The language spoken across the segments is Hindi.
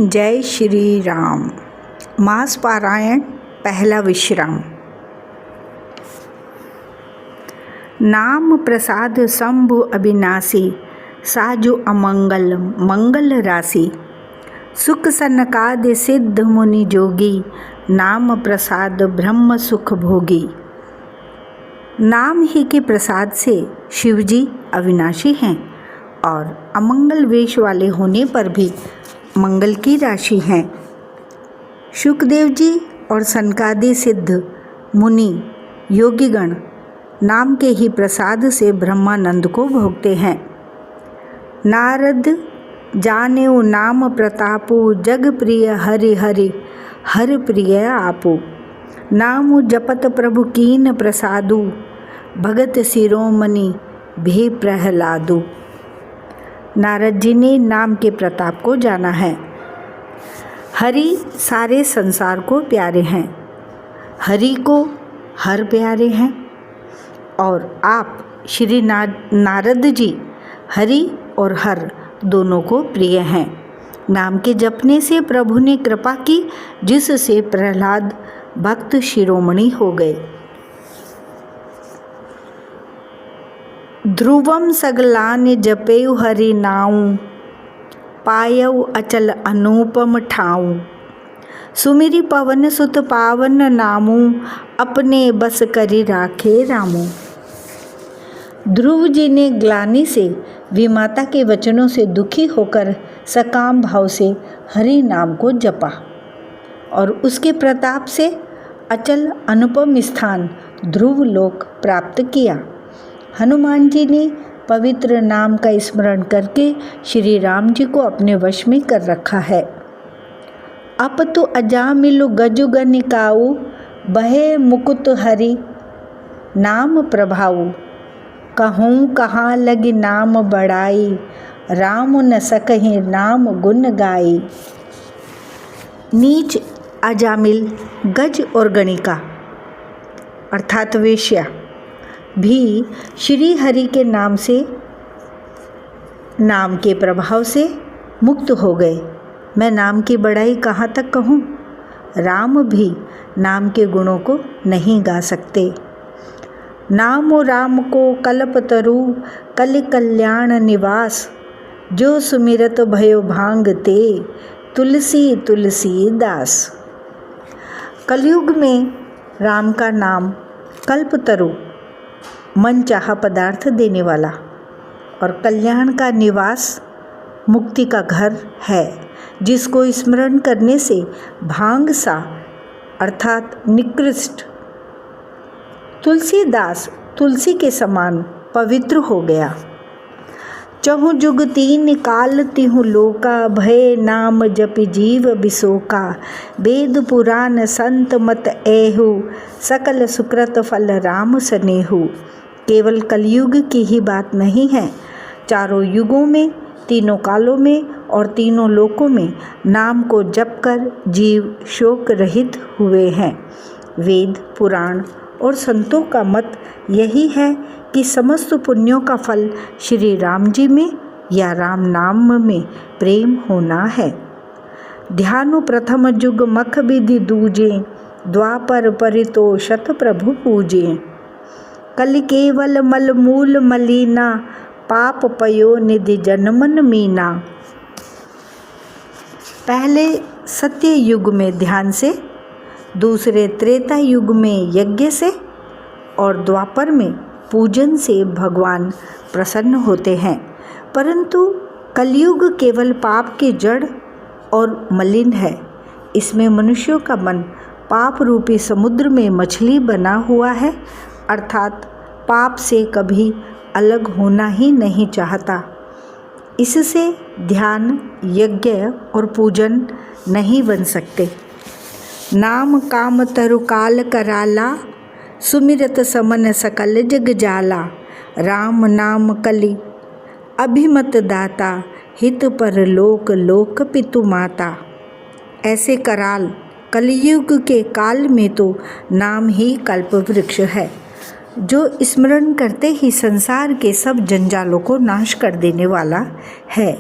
जय श्री राम। मास पारायण पहला विश्राम। नाम प्रसाद शंभु अविनाशी, साजु अमंगल मंगल राशि। सुख सनकादि सिद्ध मुनि जोगी, नाम प्रसाद ब्रह्म सुख भोगी। नाम ही के प्रसाद से शिवजी अविनाशी हैं और अमंगल वेश वाले होने पर भी मंगल की राशि हैं। शुकदेव जी और सनकादि सिद्ध मुनि योगीगण नाम के ही प्रसाद से ब्रह्मानंद को भोगते हैं। नारद जानेउ नाम प्रतापु, जग प्रिय हरि हरि हर प्रिय आपु। नाम जपत प्रभु कीन प्रसादु, भगत शिरोमणि भी प्रहलादु। नारद जी ने नाम के प्रताप को जाना है। हरि सारे संसार को प्यारे हैं, हरि को हर प्यारे हैं और आप श्री नारद जी हरि और हर दोनों को प्रिय हैं। नाम के जपने से प्रभु ने कृपा की, जिससे प्रहलाद भक्त शिरोमणि हो गए। ध्रुवम सगलानि जपेउ हरि नाउ, पायउ अचल अनुपम ठाऊ। सुमिरि पवन सुत पावन नामू, अपने बस करि राखे रामू। ध्रुव जी ने ग्लानि से विमाता के वचनों से दुखी होकर सकाम भाव से हरि नाम को जपा और उसके प्रताप से अचल अनुपम स्थान ध्रुव लोक प्राप्त किया। हनुमान जी ने पवित्र नाम का स्मरण करके श्री राम जी को अपने वश में कर रखा है। अप तो अजामिलु गजु गनिकाऊ, बहे मुकुट हरि नाम प्रभाऊ। कहूँ कहाँ लगी नाम बढ़ाई, राम न सकहि नाम गुण गाई। नीच अजामिल गज और गणिका अर्थात वेश्या भी श्री हरि के नाम के प्रभाव से मुक्त हो गए। मैं नाम की बड़ाई कहाँ तक कहूँ। राम भी नाम के गुणों को नहीं गा सकते। नामो राम को कल्पतरु, कलि कल्याण निवास। जो सुमिरत भयो भांगते, तुलसी तुलसी दास। कलयुग में राम का नाम कल्पतरु मन चाहा पदार्थ देने वाला और कल्याण का निवास मुक्ति का घर है, जिसको स्मरण करने से भांग सा अर्थात निकृष्ट तुलसीदास तुलसी के समान पवित्र हो गया। चहु जुग तीन काल तिहु लोका, भय नाम जपि जीव बिसोका। वेद पुराण संत मत एहु, सकल सुकृत फल राम सनेहु। केवल कलयुग की ही बात नहीं है, चारों युगों में, तीनों कालों में और तीनों लोकों में नाम को जप कर जीव शोक रहित हुए हैं। वेद पुराण और संतों का मत यही है कि समस्त पुण्यों का फल श्री राम जी में या राम नाम में प्रेम होना है। ध्यानु प्रथम जुग मख विधि दूजे, द्वापर परितो शत प्रभु पूजे। कलि केवल मल मूल मलीना, पाप पयो निधि जनमन मीना। पहले सत्य युग में ध्यान से, दूसरे त्रेता युग में यज्ञ से और द्वापर में पूजन से भगवान प्रसन्न होते हैं। परंतु कलयुग केवल पाप के जड़ और मलिन है। इसमें मनुष्यों का मन पाप रूपी समुद्र में मछली बना हुआ है, अर्थात पाप से कभी अलग होना ही नहीं चाहता। इससे ध्यान, यज्ञ और पूजन नहीं बन सकते। नाम काम तरु काल कराला, सुमिरत समन सकल जग जाला। राम नाम कलि अभिमत दाता, हित पर लोक लोक पितु माता। ऐसे कराल कलयुग के काल में तो नाम ही कल्प वृक्ष है, जो स्मरण करते ही संसार के सब जंजालों को नाश कर देने वाला है।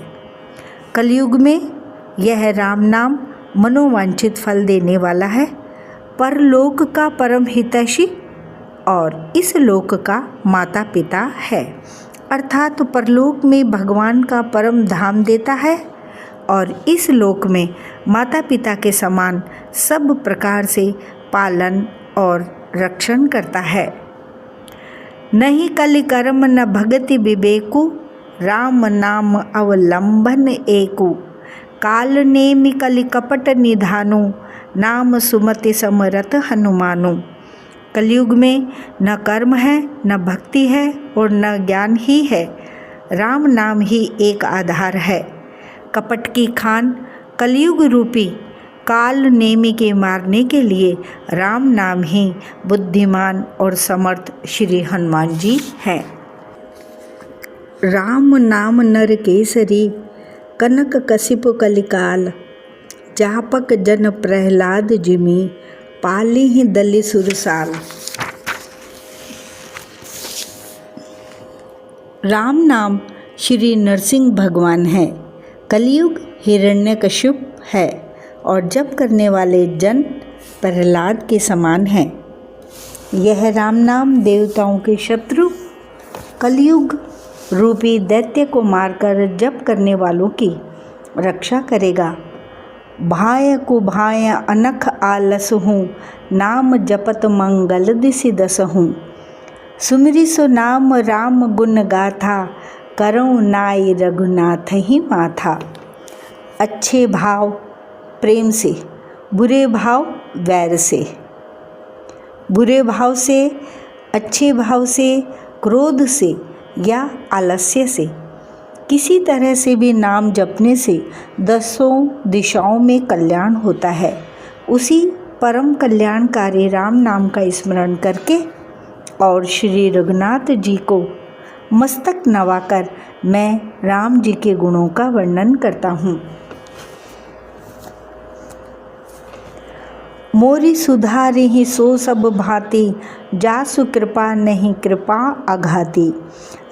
कलयुग में यह राम नाम मनोवांछित फल देने वाला है, परलोक का परम हितैषी और इस लोक का माता पिता है। अर्थात परलोक में भगवान का परम धाम देता है और इस लोक में माता पिता के समान सब प्रकार से पालन और रक्षण करता है। नहीं कलि कर्म न भगति विवेकु, राम नाम अवलंबन एकु। काल नेमि कलि कपट निधानु, नाम सुमति समरथ हनुमानु। कलयुग में न कर्म है, न भक्ति है और न ज्ञान ही है, राम नाम ही एक आधार है। कपट की खान कलयुग रूपी काल नेमि के मारने के लिए राम नाम ही बुद्धिमान और समर्थ श्री हनुमान जी हैं। राम नाम नर केसरी, कनक कसिप कलिकाल। जापक जन प्रहलाद जिमि, पाली ही दलि सुरसाल। राम नाम श्री नरसिंह भगवान है। कलयुग हिरण्यकश्यप है और जप करने वाले जन प्रहलाद के समान हैं। यह राम नाम देवताओं के शत्रु कलयुग रूपी दैत्य को मारकर जप करने वालों की रक्षा करेगा। भाय को भाय अनख आलस हूँ, नाम जपत मंगल दिसि दस हूँ। सुमिरि सो नाम राम गुण गाथा, करऊँ नाई रघुनाथ ही माथा। अच्छे भाव प्रेम से, बुरे भाव वैर से। बुरे भाव से, अच्छे भाव से, क्रोध से या आलस्य से, किसी तरह से भी नाम जपने से 10 दिशाओं में कल्याण होता है। उसी परम कल्याणकारी राम नाम का स्मरण करके और श्री रघुनाथ जी को मस्तक नवाकर मैं राम जी के गुणों का वर्णन करता हूँ। मोरी सुधारि ही सो सब भांति, जासु कृपा नहीं कृपा अघाती।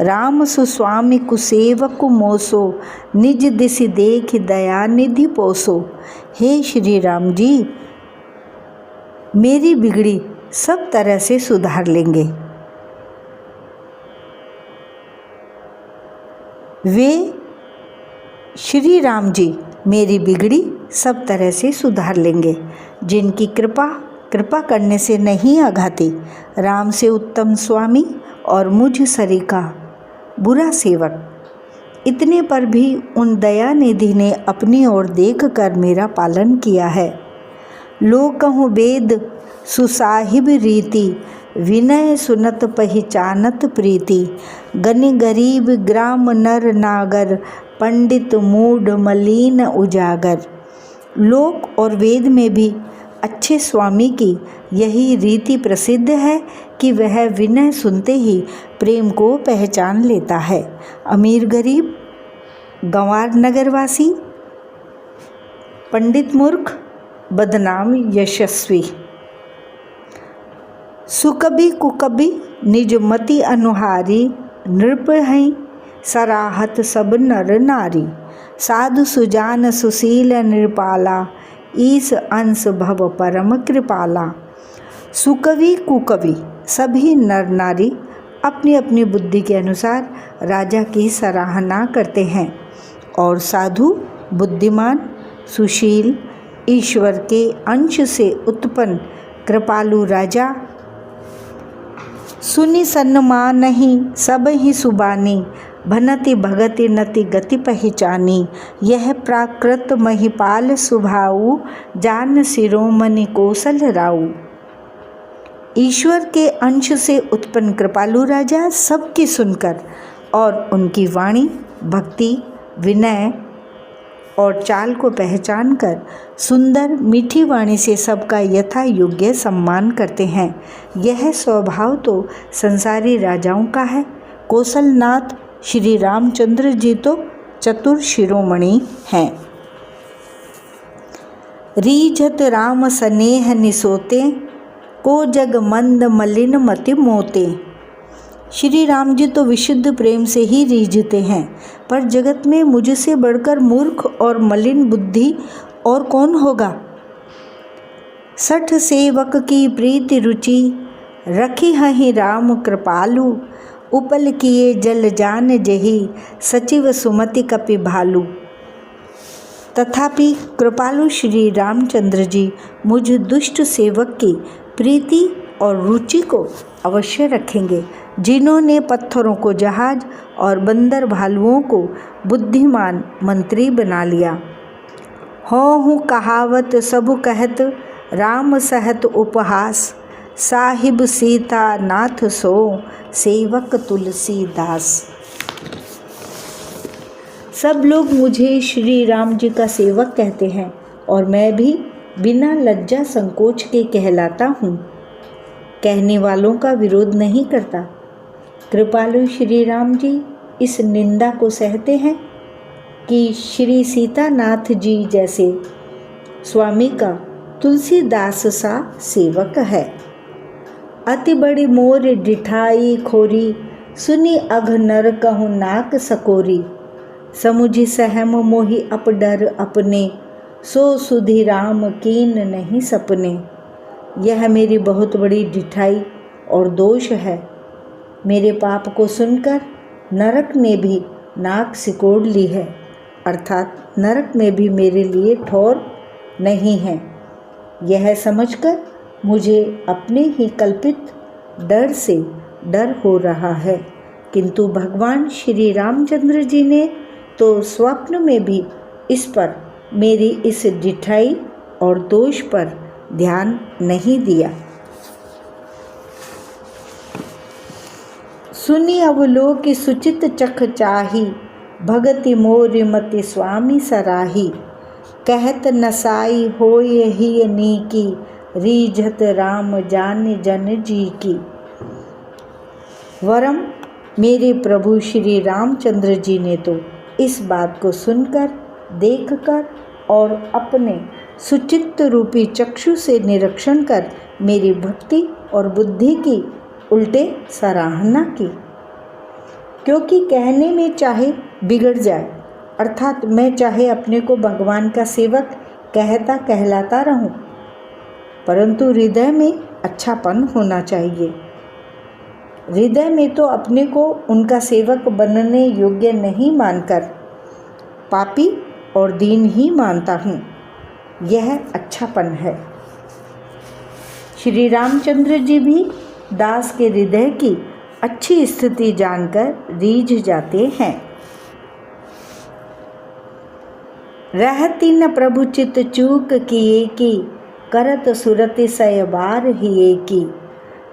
राम सुस्वामी कुसेवक मोसो, निज दिसि देखि दया निधि पोसो। हे श्री राम जी, मेरी बिगड़ी सब तरह से सुधार लेंगे। वे श्री राम जी मेरी बिगड़ी सब तरह से सुधार लेंगे, जिनकी कृपा करने से नहीं आघाती। राम से उत्तम स्वामी और मुझ सरीका बुरा सेवक। इतने पर भी उन दया निधि ने अपनी ओर देख कर मेरा पालन किया है। लोग कहूँ वेद सुसाहिब रीति, विनय सुनत पहचानत प्रीति। गनि गरीब ग्राम नर नागर, पंडित मूढ़ मलीन उजागर। लोक और वेद में भी अच्छे स्वामी की यही रीति प्रसिद्ध है कि वह विनय सुनते ही प्रेम को पहचान लेता है। अमीर गरीब, गंवार नगरवासी, पंडित मूर्ख, बदनाम यशस्वी। सुकबी कुकबी निज मति अनुहारी, नृप हैं सराहत सब नर नारी। साधु सुजान सुशील नृपाला, ईस अंश भव परम कृपाला। सुकवि कुकवि सभी नर नारी अपनी अपनी बुद्धि के अनुसार राजा की सराहना करते हैं और साधु बुद्धिमान सुशील ईश्वर के अंश से उत्पन्न कृपालु राजा सुनि सन्मान नहीं सब ही सुबानी। भनति भगति नति गति पहचानी। यह प्राकृत महिपाल सुभाऊ, जान शिरोमणि कौशल राऊ। ईश्वर के अंश से उत्पन्न कृपालु राजा सबकी सुनकर और उनकी वाणी, भक्ति, विनय और चाल को पहचान कर सुंदर मीठी वाणी से सबका यथा योग्य सम्मान करते हैं। यह स्वभाव तो संसारी राजाओं का है। कौशलनाथ श्री रामचंद्र जी तो चतुर शिरोमणि हैं। रीझत राम स्नेह निसोते, को जग मंद मलिन मति मोते। श्री राम जी तो विशुद्ध प्रेम से ही रीझते हैं, पर जगत में मुझसे बढ़कर मूर्ख और मलिन बुद्धि और कौन होगा। सठ सेवक की प्रीति रुचि, रखी हहि राम कृपालु। उपल किए जल जान जही, सचिव सुमति कपि भालू। तथापि कृपालु श्री रामचंद्र जी मुझ दुष्ट सेवक की प्रीति और रुचि को अवश्य रखेंगे, जिन्होंने पत्थरों को जहाज और बंदर भालुओं को बुद्धिमान मंत्री बना लिया। होहु कहावत सब कहत, राम सहत उपहास। साहिब सीता नाथ सो, सेवक तुलसीदास। सब लोग मुझे श्री राम जी का सेवक कहते हैं और मैं भी बिना लज्जा संकोच के कहलाता हूँ। कहने वालों का विरोध नहीं करता। कृपालु श्री राम जी इस निंदा को सहते हैं कि श्री सीतानाथ जी जैसे स्वामी का तुलसीदास सा सेवक है। अति बड़ी मोर डिठाई खोरी, सुनी अघ नर कहूँ नाक सकोरी। समुझि सहम मोहि अप डर अपने, सो सुधि राम कीन नहीं सपने। यह मेरी बहुत बड़ी डिठाई और दोष है। मेरे पाप को सुनकर नरक ने भी नाक सिकोड़ ली है, अर्थात नरक में भी मेरे लिए ठौर नहीं है। यह समझकर मुझे अपने ही कल्पित डर से डर हो रहा है, किंतु भगवान श्री रामचंद्र जी ने तो स्वप्न में भी इस पर, मेरी इस डिठाई और दोष पर ध्यान नहीं दिया। सुनी अवलोकि सुचित चख चाही, भगति मोर मति स्वामी सराही। कहत नसाई होय ही नीकी, रीझत राम जान जन जी की। वरम मेरे प्रभु श्री रामचंद्र जी ने तो इस बात को सुनकर, देखकर और अपने सुचित्त रूपी चक्षु से निरीक्षण कर मेरी भक्ति और बुद्धि की उल्टे सराहना की। क्योंकि कहने में चाहे बिगड़ जाए, अर्थात मैं चाहे अपने को भगवान का सेवक कहता कहलाता रहूं, परंतु हृदय में अच्छापन होना चाहिए। हृदय में तो अपने को उनका सेवक बनने योग्य नहीं मानकर पापी और दीन ही मानता हूँ। यह अच्छापन है। श्री रामचंद्र जी भी दास के हृदय की अच्छी स्थिति जानकर रीझ जाते हैं। रहती न प्रभु चित चूक किए की, करत सुरति सय बार हिए की।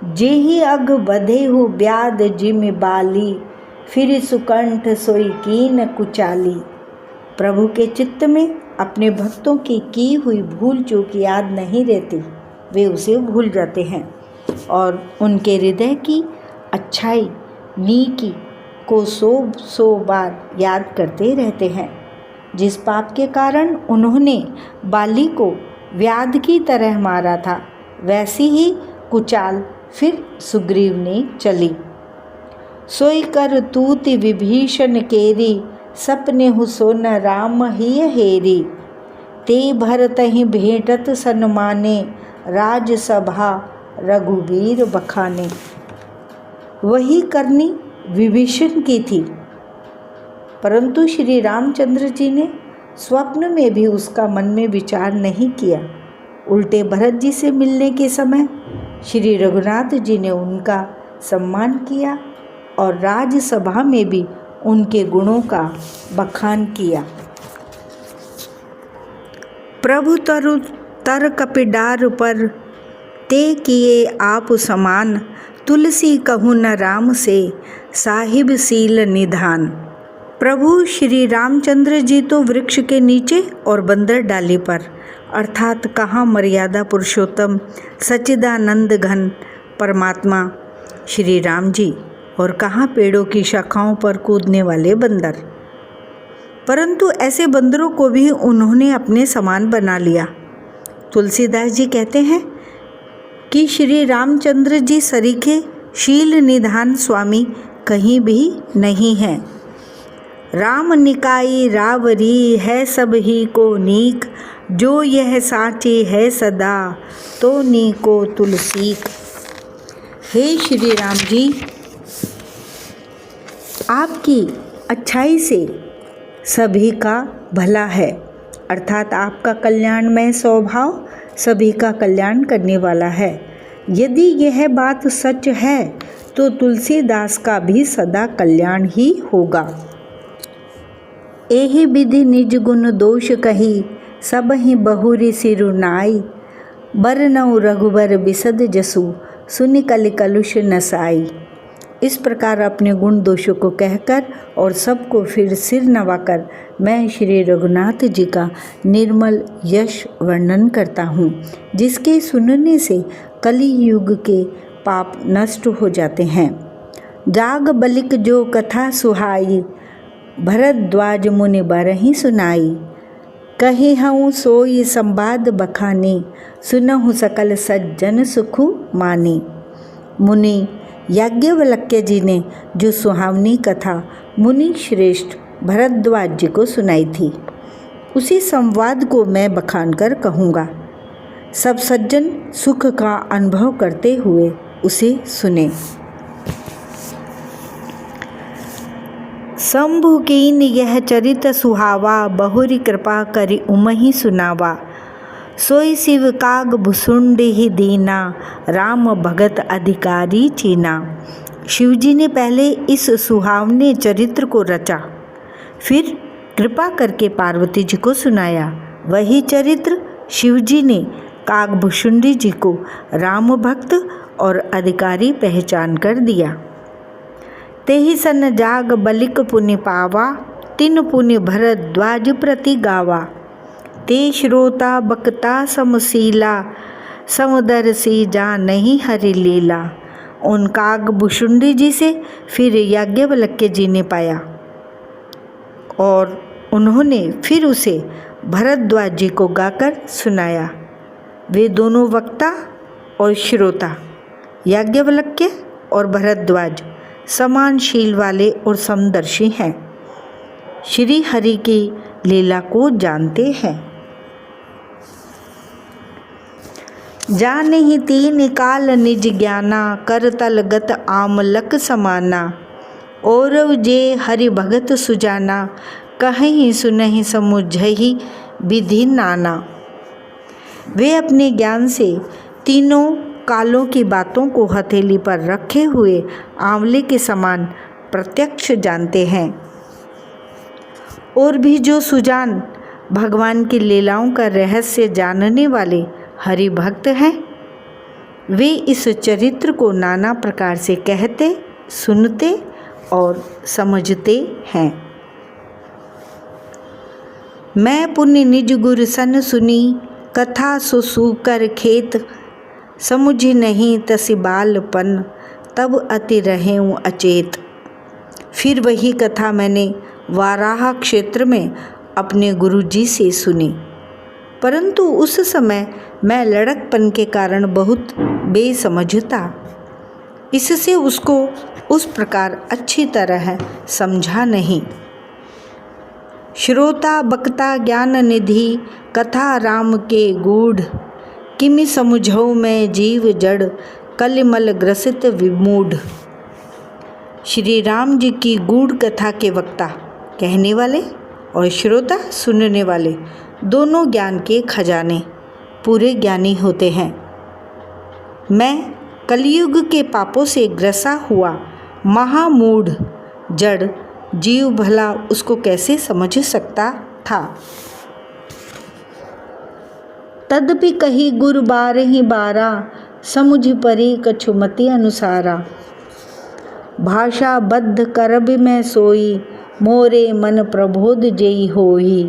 जेहि अघ बधे हु ब्याद जिम बाली, फिर सुकंठ सोई कीन कुचाली। प्रभु के चित्त में अपने भक्तों की हुई भूल चूक याद नहीं रहती, वे उसे भूल जाते हैं और उनके हृदय की अच्छाई नीकी को सौ बार याद करते रहते हैं। जिस पाप के कारण उन्होंने बाली को व्याध की तरह मारा था, वैसी ही कुचाल फिर सुग्रीव ने चली। सोई कर तूति विभीषण केरी, सपने हु सोन राम ही हेरी। ते भरतहि भेंटत सन्माने, राजसभा रघुबीर बखाने। वही करनी विभीषण की थी, परंतु श्री रामचंद्र जी ने स्वप्न में भी उसका मन में विचार नहीं किया। उल्टे भरत जी से मिलने के समय श्री रघुनाथ जी ने उनका सम्मान किया और राजसभा में भी उनके गुणों का बखान किया। प्रभु तर कपिडार पर, ते किए आप समान। तुलसी कहूँ न राम से, साहिब सील निधान। प्रभु श्री रामचंद्र जी तो वृक्ष के नीचे और बंदर डाली पर, अर्थात कहाँ मर्यादा पुरुषोत्तम सच्चिदानंद घन परमात्मा श्री राम जी और कहाँ पेड़ों की शाखाओं पर कूदने वाले बंदर। परंतु ऐसे बंदरों को भी उन्होंने अपने समान बना लिया। तुलसीदास जी कहते हैं कि श्री रामचंद्र जी सरीखे शील निधान स्वामी कहीं भी नहीं है। राम निकाई रावरी है सब ही को नीक, जो यह साचे है सदा तो नीको तुलसीक। हे श्री राम जी, आपकी अच्छाई से सभी का भला है, अर्थात आपका कल्याणमय स्वभाव सभी का कल्याण करने वाला है। यदि यह बात सच है तो तुलसीदास का भी सदा कल्याण ही होगा। एहि विधि निज गुण दोष कही, सब ही बहुरी सिरुनाई। बरनऊ रघुबर बिसद जसु, सुनि कलि कलुष नसाई। इस प्रकार अपने गुण दोषों को कहकर और सबको फिर सिर नवाकर मैं श्री रघुनाथ जी का निर्मल यश वर्णन करता हूँ, जिसके सुनने से कलि युग के पाप नष्ट हो जाते हैं। जाग बलिक जो कथा सुहाई, भरद्वाज मुनि बरहि सुनाई। कहे हूँ सोई संवाद बखानी, सुनहु सकल सज्जन सुखु मानी। मुनि याज्ञवल्क्य जी ने जो सुहावनी कथा मुनि श्रेष्ठ भरद्वाज जी को सुनाई थी, उसी संवाद को मैं बखान कर कहूँगा। सब सज्जन सुख का अनुभव करते हुए उसे सुने। शंभु कीन यह चरित सुहावा, बहुरी कृपा करि उमहि सुनावा। सोई शिव काग भुसुंड ही दीना, राम भगत अधिकारी चीना। शिवजी ने पहले इस सुहावने चरित्र को रचा, फिर कृपा करके पार्वती जी को सुनाया। वही चरित्र शिवजी ने कागभुषुंडी जी को राम भक्त और अधिकारी पहचान कर दिया। तेहि सन जाग बलिक पुनि पावा, तिन पुनि भरद्वाज प्रति गावा। ते श्रोता बक्ता समशीला, समदर्शी जा नहीं हरि लीला। उन कागभुषुंडी जी से फिर याज्ञवल्क्य जी ने पाया और उन्होंने फिर उसे भरद्वाज जी को गाकर सुनाया। वे दोनों वक्ता और श्रोता याज्ञवल्क्य और भरद्वाज समान शील वाले और समदर्शी हैं, श्री हरि की लीला को जानते हैं। जाने ही तीन काल निज ज्ञाना, कर तलगत आमलक समाना। औरव जे हरि भगत सुजाना, कहीं सुनहि समुझहि विधि नाना। वे अपने ज्ञान से तीनों कालों की बातों को हथेली पर रखे हुए आंवले के समान प्रत्यक्ष जानते हैं। और भी जो सुजान भगवान की लीलाओं का रहस्य जानने वाले हरि भक्त हैं, वे इस चरित्र को नाना प्रकार से कहते, सुनते और समझते हैं। मैं पुण्य निज गुर सन सुनी, कथा सुसूकर खेत। समुझ नहीं तसि बालपन, तब अति रहेऊँ अचेत। फिर वही कथा मैंने वाराह क्षेत्र में अपने गुरुजी से सुनी, परंतु उस समय मैं लड़कपन के कारण बहुत बेसमझ था, इससे उसको उस प्रकार अच्छी तरह समझा नहीं। श्रोता बक्ता ज्ञान निधि, कथा राम के गूढ़। किमि समुझौ मैं जीव जड़, कलिमल ग्रसित विमूढ़। श्री राम जी की गूढ़ कथा के वक्ता कहने वाले और श्रोता सुनने वाले दोनों ज्ञान के खजाने पूरे ज्ञानी होते हैं। मैं कलयुग के पापों से ग्रसा हुआ महामूढ़ जड़ जीव भला उसको कैसे समझ सकता था। तदपि कही गुरु बारहि बारा, समुझ परी कछुमति अनुसारा। भाषा बद्ध करब में सोई, मोरे मन प्रबोध जेई होई।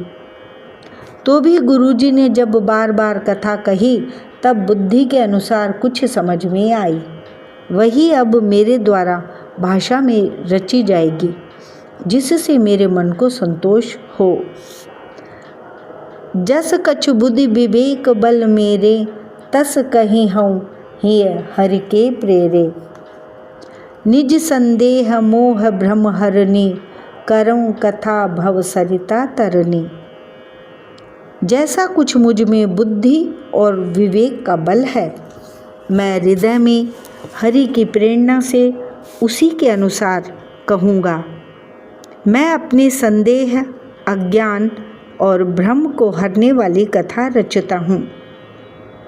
तो भी गुरुजी ने जब बार बार कथा कही तब बुद्धि के अनुसार कुछ समझ में आई, वही अब मेरे द्वारा भाषा में रची जाएगी, जिससे मेरे मन को संतोष हो। जस कछु बुद्धि विवेक बल मेरे, तस कहीं हूँ हिय हरि के प्रेरे। निज संदेह मोह भ्रम हरनी, करऊं कथा भव सरिता तरनी। जैसा कुछ मुझ में बुद्धि और विवेक का बल है, मैं हृदय में हरि की प्रेरणा से उसी के अनुसार कहूँगा। मैं अपने संदेह, अज्ञान और भ्रम को हरने वाली कथा रचता हूँ,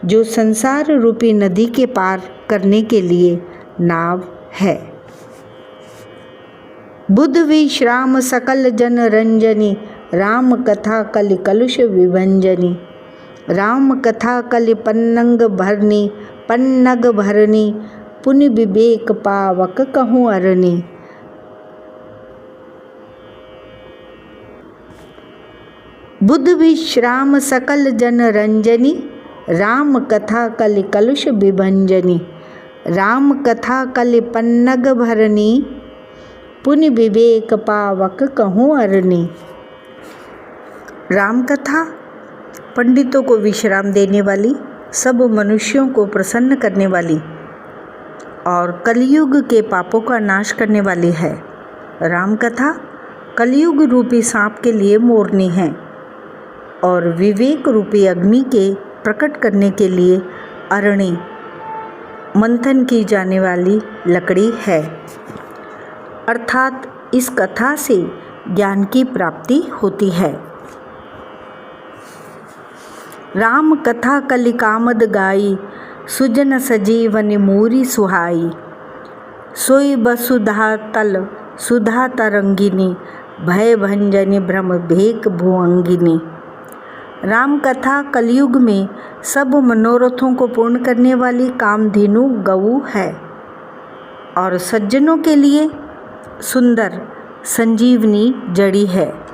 जो संसार रूपी नदी के पार करने के लिए नाव है। बुध विश्राम सकल जन रंजनी, राम कथा कलि कलुष विभंजनी। राम कथा कलि पन्नग भरनी, पुनि विवेक पावक कहूँ अरनी। बुध विश्राम सकल जन रंजनी, राम कथा कलि कलुष विभंजनी। राम कथा कलि पन्नग भरनी, पुनि विवेक पावक कहूँ अरनी। राम कथा पंडितों को विश्राम देने वाली, सब मनुष्यों को प्रसन्न करने वाली और कलयुग के पापों का नाश करने वाली है। राम कथा कलयुग रूपी सांप के लिए मोरनी है और विवेक रूपी अग्नि के प्रकट करने के लिए अरणी, मंथन की जाने वाली लकड़ी है। अर्थात इस कथा से ज्ञान की प्राप्ति होती है। राम कथा कलि कामद गाई, सुजन सजीवनि मूरी सुहाई। सोई वसुधा तल सुधा तरंगिनी, भय भंजनी भ्रम भेक भुअंगिनी। राम कथा कलयुग में सब मनोरथों को पूर्ण करने वाली कामधेनु गऊ है और सज्जनों के लिए सुंदर संजीवनी जड़ी है।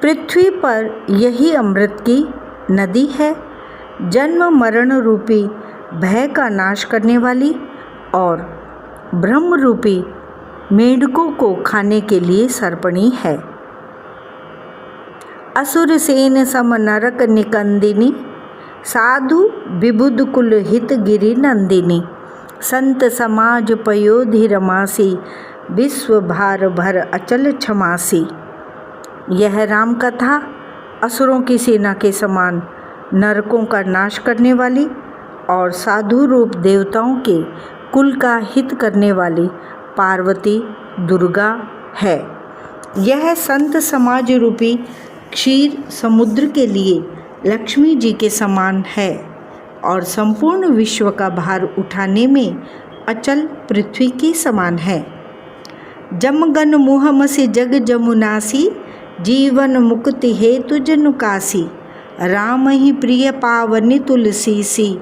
पृथ्वी पर यही अमृत की नदी है, जन्म मरण रूपी भय का नाश करने वाली और ब्रह्म रूपी मेंढकों को खाने के लिए सर्पणी है। असुर सेन सम नरक निकंदिनी, साधु विबुध कुल हित गिरि नंदिनी। संत समाज पयोधि रमासी, विश्व भार भर अचल क्षमासी। यह राम कथा असुरों की सेना के समान नरकों का नाश करने वाली और साधु रूप देवताओं के कुल का हित करने वाली पार्वती दुर्गा है। यह संत समाज रूपी क्षीर समुद्र के लिए लक्ष्मी जी के समान है और संपूर्ण विश्व का भार उठाने में अचल पृथ्वी के समान है। जमगन मुहम से जग जमुनासी, जीवन मुक्ति हेतु जनुकासी। राम ही प्रिय पावनी तुलसीसी,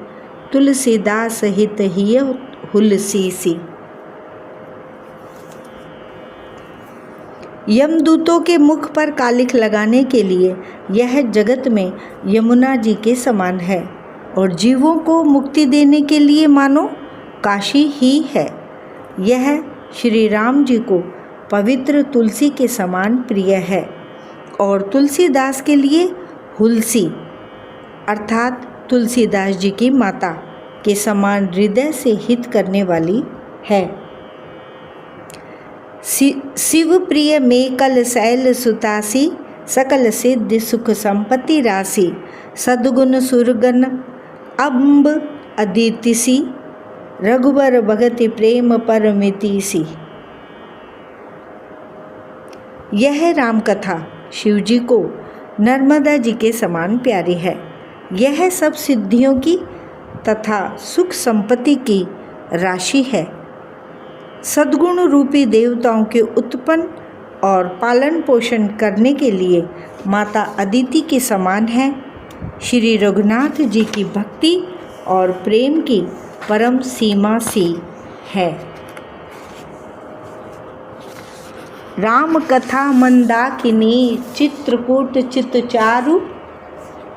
तुलसीदास हित हिय हुलसीसी। यमदूतों के मुख पर कालिख लगाने के लिए यह जगत में यमुना जी के समान है और जीवों को मुक्ति देने के लिए मानो काशी ही है। यह श्री राम जी को पवित्र तुलसी के समान प्रिय है और तुलसीदास के लिए हुलसी अर्थात तुलसीदास जी की माता के समान हृदय से हित करने वाली है। शिव प्रिय में कल शैल सुतासी, सकल सिद्धि सुख संपत्ति राशि। सद्गुण सुरगन अम्ब अदितिसी, रघुबर भगति प्रेम परमितिसी। यह राम कथा शिव जी को नर्मदा जी के समान प्यारी है। यह सब सिद्धियों की तथा सुख संपत्ति की राशि है। सद्गुण रूपी देवताओं के उत्पन्न और पालन पोषण करने के लिए माता अदिति के समान है। श्री रघुनाथ जी की भक्ति और प्रेम की परम सीमा सी है। राम कथा मंदाकिनी, चित्रकूट चितचारु।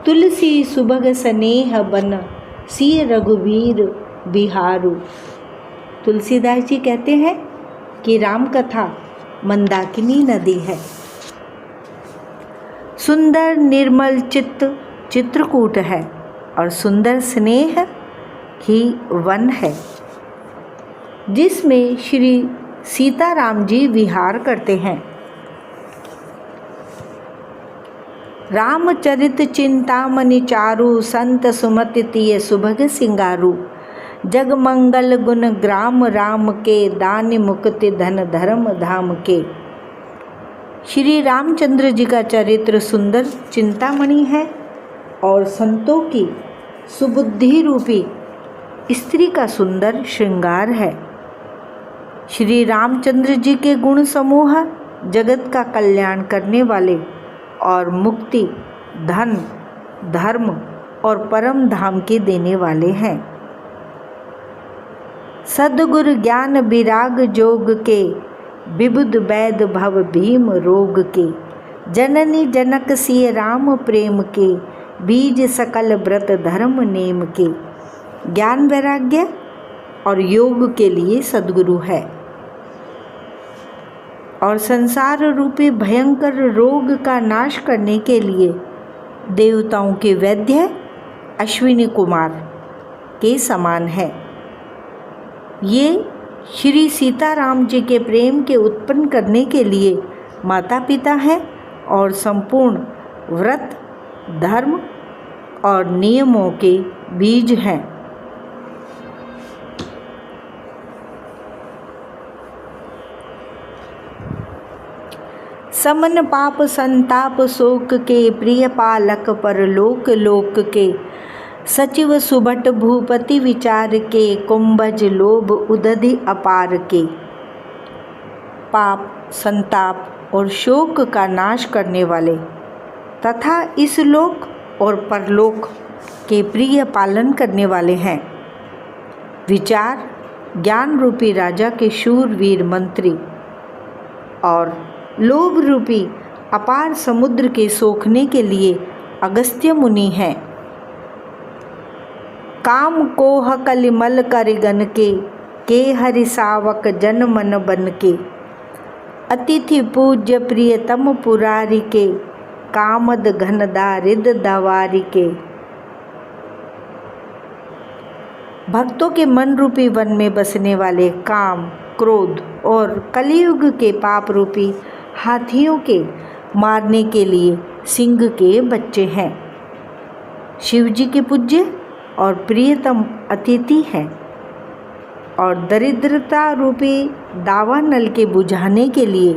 तुलसी सुभग स्नेह बन, सिय रघुवीर बिहारू। तुलसीदास जी कहते हैं कि राम कथा मंदाकिनी नदी है। सुंदर निर्मल चित्त चित्रकूट है और सुंदर स्नेह ही वन है। जिसमें श्री सीताराम जी विहार करते हैं। रामचरित चिंतामणि चारु, संत सुमति तिय सुभग सिंगारू। जग मंगल गुण ग्राम राम के, दान मुक्ति धन धर्म धाम के। श्री रामचंद्र जी का चरित्र सुंदर चिंतामणि है और संतों की सुबुद्धि रूपी स्त्री का सुंदर श्रृंगार है। श्री रामचंद्र जी के गुण समूह जगत का कल्याण करने वाले और मुक्ति, धन, धर्म और परम धाम के देने वाले हैं। सद्गुरु ज्ञान विराग जोग के, विबुध वैद भव भीम रोग के। जननी जनक सिय राम प्रेम के, बीज सकल व्रत धर्म नेम के। ज्ञान वैराग्य और योग के लिए सद्गुरु है और संसार रूपी भयंकर रोग का नाश करने के लिए देवताओं के वैद्य अश्विनी कुमार के समान है। ये श्री सीताराम जी के प्रेम के उत्पन्न करने के लिए माता पिता हैं और संपूर्ण व्रत, धर्म और नियमों के बीज हैं। समन पाप संताप शोक के, प्रिय पालक परलोक लोक के। सचिव सुभट भूपति विचार के, कुंभज लोभ उदधि अपार के। पाप, संताप और शोक का नाश करने वाले तथा इस लोक और परलोक के प्रिय पालन करने वाले हैं। विचार ज्ञान रूपी राजा के शूरवीर मंत्री और लोभ रूपी अपार समुद्र के सोखने के लिए अगस्त्य मुनि हैं। काम कोह कलिमल करिगन के हरि सावक जन मन बन के। अतिथि पूज्य प्रियतम पुरारी के, कामद घन दारिद दवारी के। भक्तों के मन रूपी वन में बसने वाले काम, क्रोध और कलियुग के पाप रूपी हाथियों के मारने के लिए सिंह के बच्चे हैं। शिव जी के पूज्य और प्रियतम अतिथि हैं और दरिद्रता रूपी दावा नल के बुझाने के लिए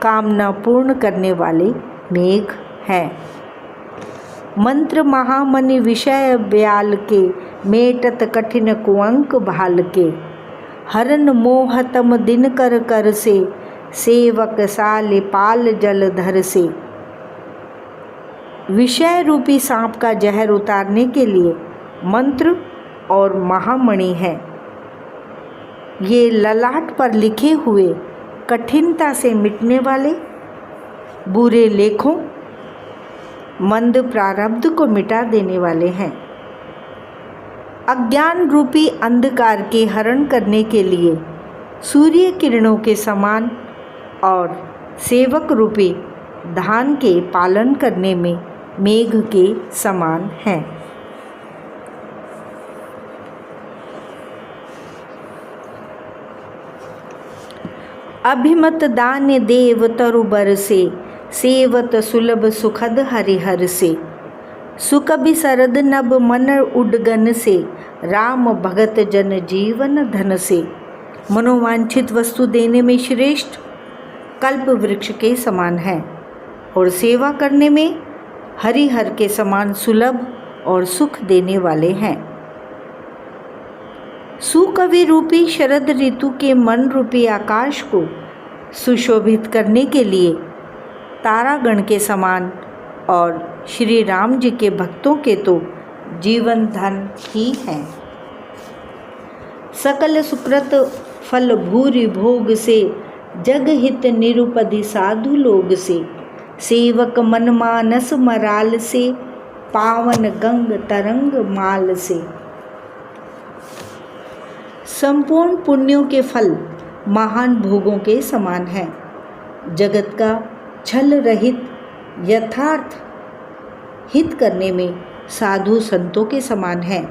कामना पूर्ण करने वाले मेघ हैं। मंत्र महामनि विषय ब्याल के, मेटत कठिन कुअंक भाल के। हरन मोहतम दिन कर कर से, सेवक साले पाल जलधर से। विषय रूपी सांप का जहर उतारने के लिए मंत्र और महामणि है। ये ललाट पर लिखे हुए कठिनता से मिटने वाले बुरे लेखों, मंद प्रारब्ध को मिटा देने वाले हैं। अज्ञान रूपी अंधकार के हरण करने के लिए सूर्य किरणों के समान और सेवक रूपी धान के पालन करने में मेघ के समान हैं। अभिमत दान देव तरु बर से, सेवत सुलभ सुखद हरिहर से। सुख बिसरद नभ मन उडगन से, राम भगत जन जीवन धन से। मनोवांछित वस्तु देने में श्रेष्ठ कल्प वृक्ष के समान है और सेवा करने में हरिहर के समान सुलभ और सुख देने वाले हैं। सुकवि रूपी शरद ऋतु के मन रूपी आकाश को सुशोभित करने के लिए तारागण के समान और श्री राम जी के भक्तों के तो जीवन धन ही है। सकल सुकृत फल भूरि भोग से, जग हित निरुपधि साधु लोग से। सेवक मन मानस मराल से, पावन गंग तरंग माल से। संपूर्ण पुण्यों के फल महान भोगों के समान है। जगत का छल रहित यथार्थ हित करने में साधु संतों के समान है।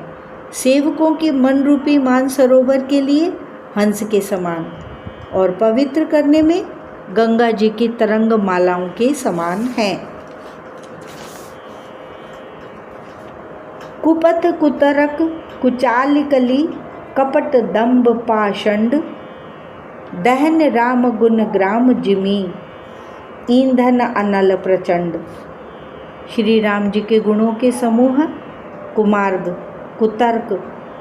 सेवकों के मन रूपी मानसरोवर के लिए हंस के समान और पवित्र करने में गंगा जी की तरंग मालाओं के समान हैं। कुपथ कुतरक कुचाल कली कपट दंभ पाषंड दहन राम गुण ग्राम जिमी ईंधन अनल प्रचंड। श्री राम जी के गुणों के समूह कुमार्ग, कुतर्क,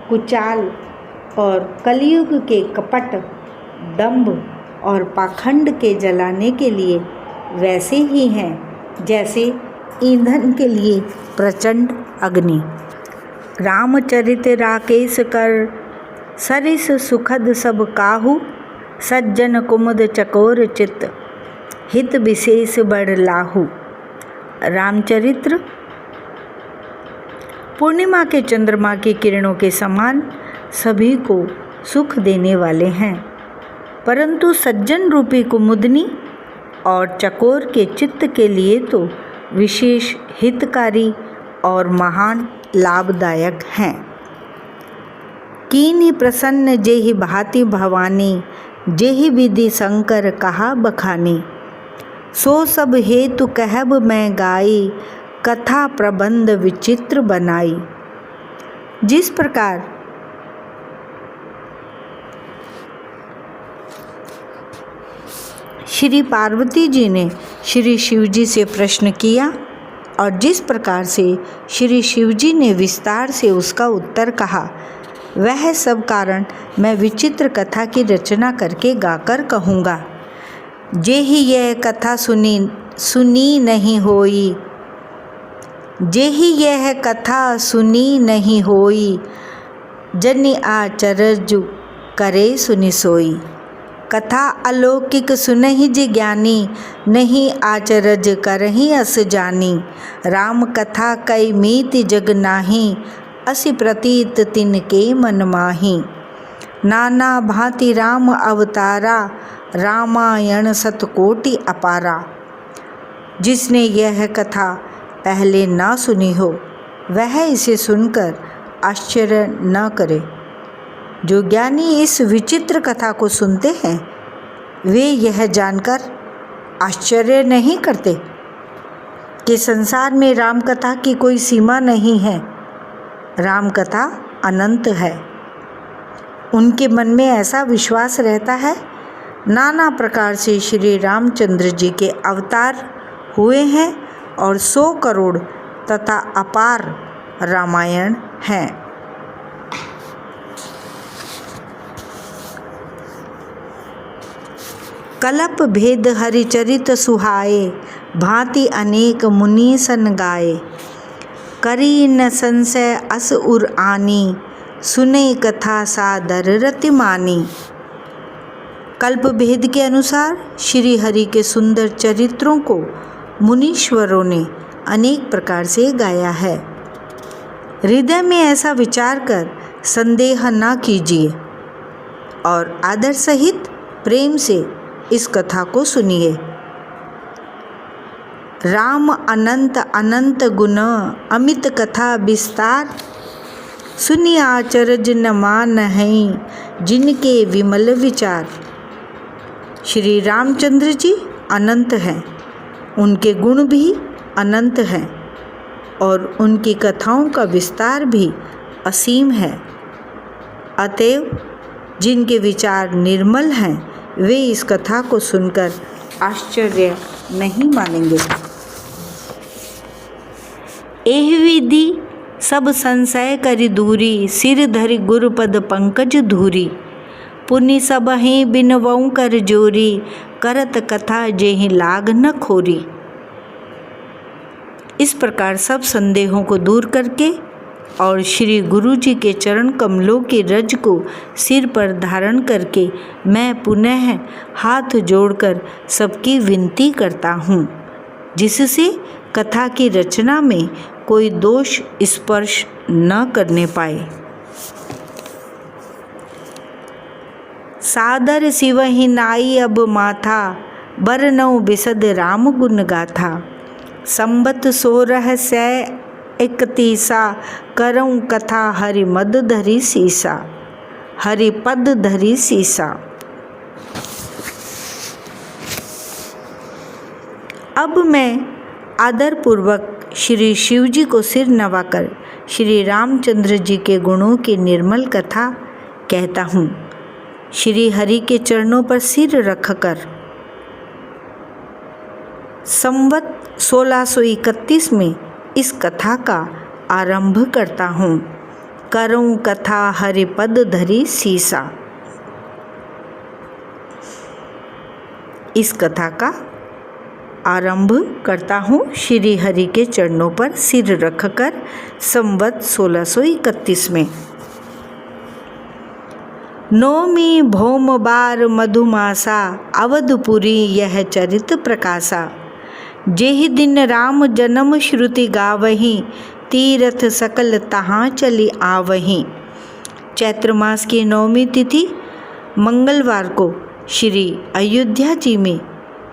कुचाल और कलयुग के कपट, दंभ और पाखंड के जलाने के लिए वैसे ही हैं जैसे ईंधन के लिए प्रचंड अग्नि। रामचरित राकेश कर सरिस सुखद सब काहू सज्जन कुमुद चकोर चित्त हित विशेष बड़ लाहू। रामचरित्र पूर्णिमा के चंद्रमा की किरणों के समान सभी को सुख देने वाले हैं, परंतु सज्जन रूपी कुमुदनी और चकोर के चित्त के लिए तो विशेष हितकारी और महान लाभदायक हैं। कीनी प्रसन्न जेहि भांति भवानी जेहि विधि शंकर कहा बखानी सो सब हेतु कहब मैं गाई कथा प्रबंध विचित्र बनाई। जिस प्रकार श्री पार्वती जी ने श्री शिव जी से प्रश्न किया और जिस प्रकार से श्री शिव जी ने विस्तार से उसका उत्तर कहा, वह सब कारण मैं विचित्र कथा की रचना करके गाकर कहूँगा। जेहि यह कथा सुनी नहीं होई, जेहि यह कथा सुनी नहीं होई, जनि आचरज करे सुनि सोई। कथा अलौकिक सुनहि जे ज्ञानी, नहीं आचरज करहि अस जानी। राम कथा कई मीति जग नाही, असि प्रतीत तिनके मन माही। नाना भांति राम अवतारा, रामायण सतकोटि अपारा। जिसने यह कथा पहले ना सुनी हो, वह इसे सुनकर आश्चर्य न करे। जो ज्ञानी इस विचित्र कथा को सुनते हैं, वे यह जानकर आश्चर्य नहीं करते कि संसार में राम कथा की कोई सीमा नहीं है, राम कथा अनंत है। उनके मन में ऐसा विश्वास रहता है, नाना प्रकार से श्री रामचंद्र जी के अवतार हुए हैं और 100 करोड़ तथा अपार रामायण हैं। कलप भेद हरिचरित सुहाए, भांति अनेक मुनि सन गाए। करी न संशय अस उर आनी, सुने कथा सादर रति मानी। कल्प भेद के अनुसार श्री हरि के सुंदर चरित्रों को मुनीश्वरों ने अनेक प्रकार से गाया है। हृदय में ऐसा विचार कर संदेह न कीजिए और आदर सहित प्रेम से इस कथा को सुनिए। राम अनंत अनंत गुण अमित कथा विस्तार, सुनि आचरज न मानहि जिनके विमल विचार। श्री रामचंद्र जी अनंत हैं, उनके गुण भी अनंत हैं और उनकी कथाओं का विस्तार भी असीम है। अतएव जिनके विचार निर्मल हैं, वे इस कथा को सुनकर आश्चर्य नहीं मानेंगे। एहि विधि सब संशय करि दूरी, सिर धरि गुरुपद पंकज धूरी। पुनि सबहि बिनवऊँ कर जोरी, करत कथा जेहि लाग न खोरी। इस प्रकार सब संदेहों को दूर करके और श्री गुरु जी के चरण कमलों की रज को सिर पर धारण करके मैं पुनः हाथ जोड़कर सबकी विनती करता हूँ, जिससे कथा की रचना में कोई दोष स्पर्श न करने पाए। सादर सिवहि नाई अब माथा, बरनऊ बिसद राम गुण गाथा। संबत 1631 करऊँ कथा हरि मद धरि सीसा। हरि पद धरी सीसा। अब मैं आदरपूर्वक श्री शिव जी को सिर नवाकर श्री रामचंद्र जी के गुणों की निर्मल कथा कहता हूँ। श्री हरि के चरणों पर सिर रखकर संवत 1631 में इस कथा का आरंभ करता हूँ। करूँ कथा हरिपद धरी सीसा। इस कथा का आरंभ करता हूँ श्री हरि के चरणों पर सिर रखकर संवत 1631 में। नौमी भौम बार मधुमासा अवधपुरी यह चरित प्रकाशा। जेहि दिन राम जन्म श्रुति गावहीं तीरथ सकल तहाँ चली आवहीं। चैत्र मास की नौमी तिथि मंगलवार को श्री अयोध्या जी में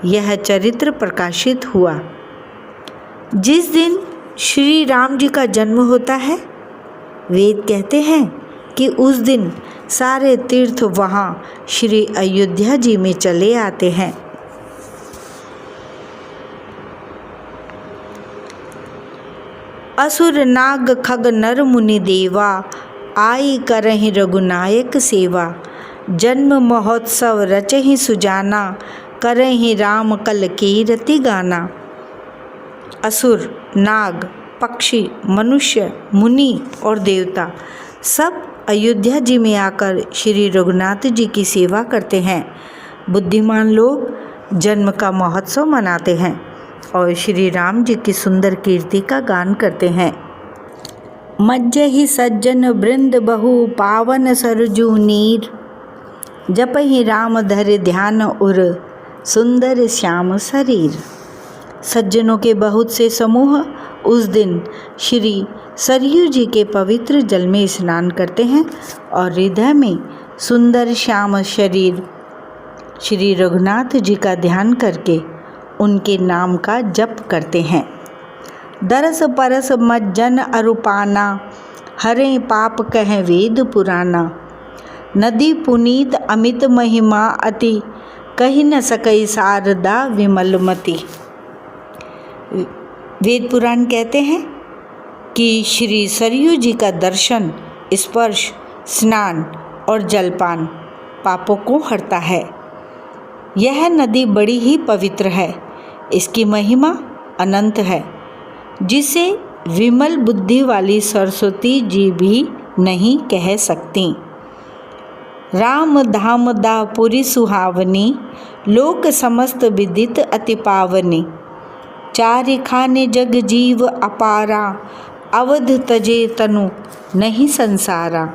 यह चरित्र प्रकाशित हुआ। जिस दिन श्री राम जी का जन्म होता है, वेद कहते हैं कि उस दिन सारे तीर्थ वहाँ श्री अयोध्या जी में चले आते हैं। असुर नाग खग नर मुनि देवा आई करहि रघुनायक सेवा। जन्म महोत्सव रचहि सुजाना करहि राम कल कीरति गाना। असुर, नाग, पक्षी, मनुष्य, मुनि और देवता सब अयोध्या जी में आकर श्री रघुनाथ जी की सेवा करते हैं। बुद्धिमान लोग जन्म का महोत्सव मनाते हैं और श्री राम जी की सुंदर कीर्ति का गान करते हैं। मज्जहि सज्जन वृंद बहु पावन सरजू नीर। जपहि राम धरि ध्यान उर सुंदर श्याम शरीर। सज्जनों के बहुत से समूह उस दिन श्री सरयू जी के पवित्र जल में स्नान करते हैं और हृदय में सुंदर श्याम शरीर श्री रघुनाथ जी का ध्यान करके उनके नाम का जप करते हैं। दरस परस मज्जन अरुपाना हरे पाप कह वेद पुराना। नदी पुनीत अमित महिमा अति कही न सकई शारदा विमलमती। वेद पुराण कहते हैं कि श्री सरयू जी का दर्शन, स्पर्श, स्नान और जलपान पापों को हरता है। यह नदी बड़ी ही पवित्र है। इसकी महिमा अनंत है, जिसे विमल बुद्धि वाली सरस्वती जी भी नहीं कह सकती। राम धाम दापुरी सुहावनी लोक समस्त विदित अति पावनी। चारि खाने जग जीव अपारा अवध तजे तनु नहीं संसारा।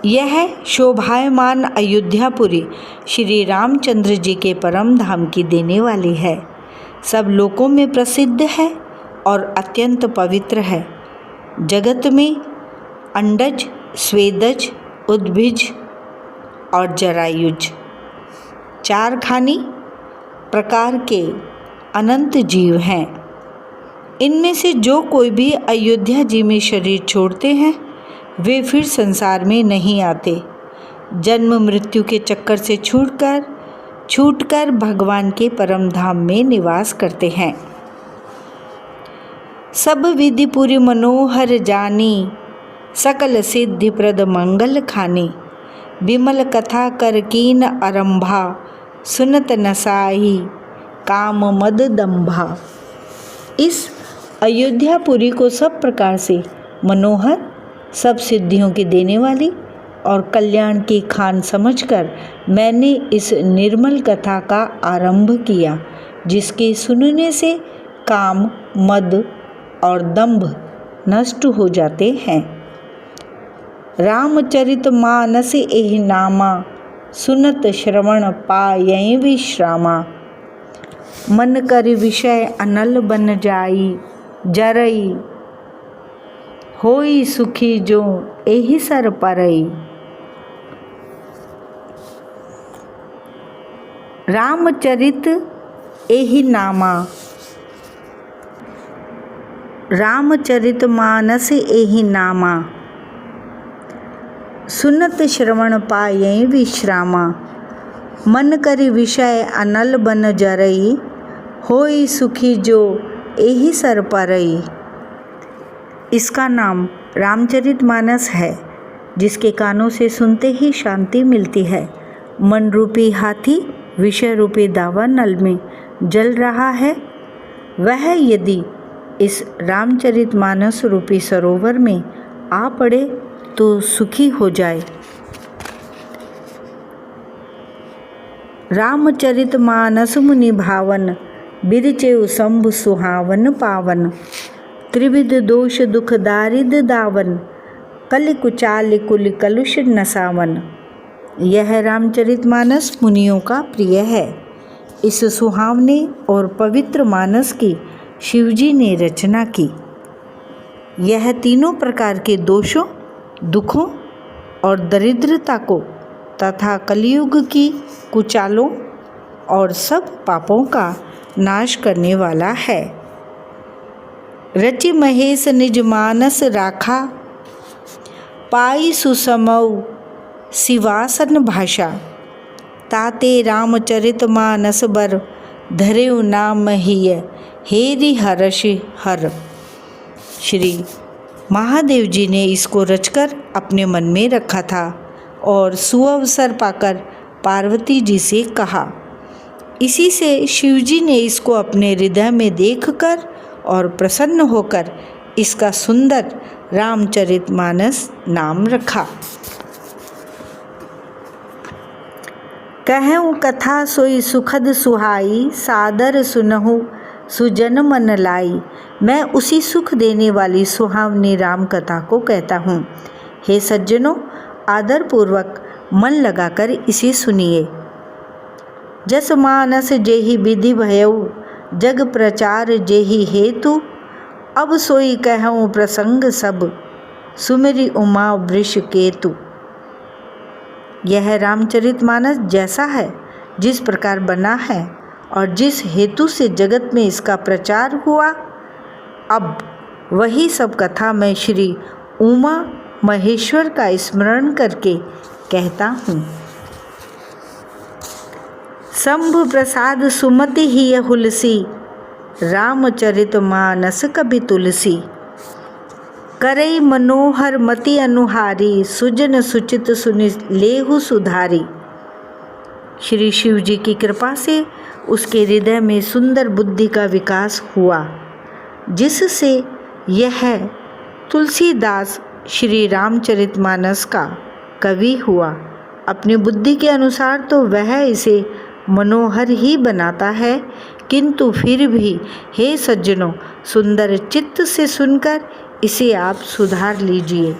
यह शोभायमान अयोध्यापुरी श्री रामचंद्र जी के परम धाम की देने वाली है। सब लोकों में प्रसिद्ध है और अत्यंत पवित्र है। जगत में अंडज, स्वेदज, उद्भिज और जरायुज 4 खानी प्रकार के अनंत जीव हैं। इनमें से जो कोई भी अयोध्या जी में शरीर छोड़ते हैं वे फिर संसार में नहीं आते। जन्म मृत्यु के चक्कर से छूटकर भगवान के परम धाम में निवास करते हैं। सब विधि पूरी मनोहर जानी सकल सिद्धि प्रद मंगल खानी। विमल कथा कर कीन आरंभा सुनत नसाही काम मद दंभा। इस अयोध्यापुरी को सब प्रकार से मनोहर, सब सिद्धियों की देने वाली और कल्याण की खान समझकर मैंने इस निर्मल कथा का आरंभ किया, जिसके सुनने से काम, मद और दंभ नष्ट हो जाते हैं। रामचरित मानस एहि नामा सुनत श्रवण पायहि विश्रामा। मन कर विषय अनल बन जाई जरई होई सुखी जो एहि सर परई। रामचरित एहि नामा, रामचरित मानस एहि नामा। सुनत श्रवण पायई विश्रामा, मन करि विषय अनल बन जरई, होई सुखी जो एहि सर परई। इसका नाम रामचरितमानस है, जिसके कानों से सुनते ही शांति मिलती है। मन रूपी हाथी विषय रूपी दावा नल में जल रहा है, वह यदि इस रामचरितमानस रूपी सरोवर में आ पड़े तो सुखी हो जाए। रामचरितमानस मुनि भावन, बिरचेउ शंभु सुहावन पावन, त्रिविध दोष दुख दारिद दावन, कलि कुचाल कुल कलुष नसावन। यह रामचरितमानस मुनियों का प्रिय है। इस सुहावने और पवित्र मानस की शिवजी ने रचना की। यह तीनों प्रकार के दोषों, दुखों और दरिद्रता को तथा कलयुग की कुचालों और सब पापों का नाश करने वाला है। रचि महेश निज मानस राखा, पाई सुसमौ शिवासन भाषा, ताते रामचरित मानस बर, धरेउ नाम हिय हेरि हर्ष हर। श्री महादेव जी ने इसको रचकर अपने मन में रखा था और सुअवसर पाकर पार्वती जी से कहा। इसी से शिवजी ने इसको अपने हृदय में देखकर और प्रसन्न होकर इसका सुंदर रामचरितमानस नाम रखा। कहूँ कथा सोई सुखद सुहाई, सादर सुनहु सुजन मन लाई। मैं उसी सुख देने वाली सुहावनी राम कथा को कहता हूँ। हे सज्जनों, आदर पूर्वक मन लगाकर इसे सुनिए। जस मानस जेहि विधि भयउ, जग प्रचार जेहि हेतु, अब सोई कहूँ प्रसंग सब, सुमिरि उमा वृष केतु। यह रामचरितमानस जैसा है, जिस प्रकार बना है और जिस हेतु से जगत में इसका प्रचार हुआ, अब वही सब कथा मैं श्री उमा महेश्वर का स्मरण करके कहता हूँ। शंभु प्रसाद सुमति ही हुलसी, रामचरितमानस कभी तुलसी। करई मनोहर मति अनुहारी, सुजन सुचित सुनि लेहु सुधारी। श्री शिव जी की कृपा से उसके हृदय में सुंदर बुद्धि का विकास हुआ, जिससे यह तुलसीदास श्री रामचरितमानस का कवि हुआ। अपनी बुद्धि के अनुसार तो वह इसे मनोहर ही बनाता है, किंतु फिर भी हे सज्जनों, सुंदर चित्त से सुनकर इसे आप सुधार लीजिए।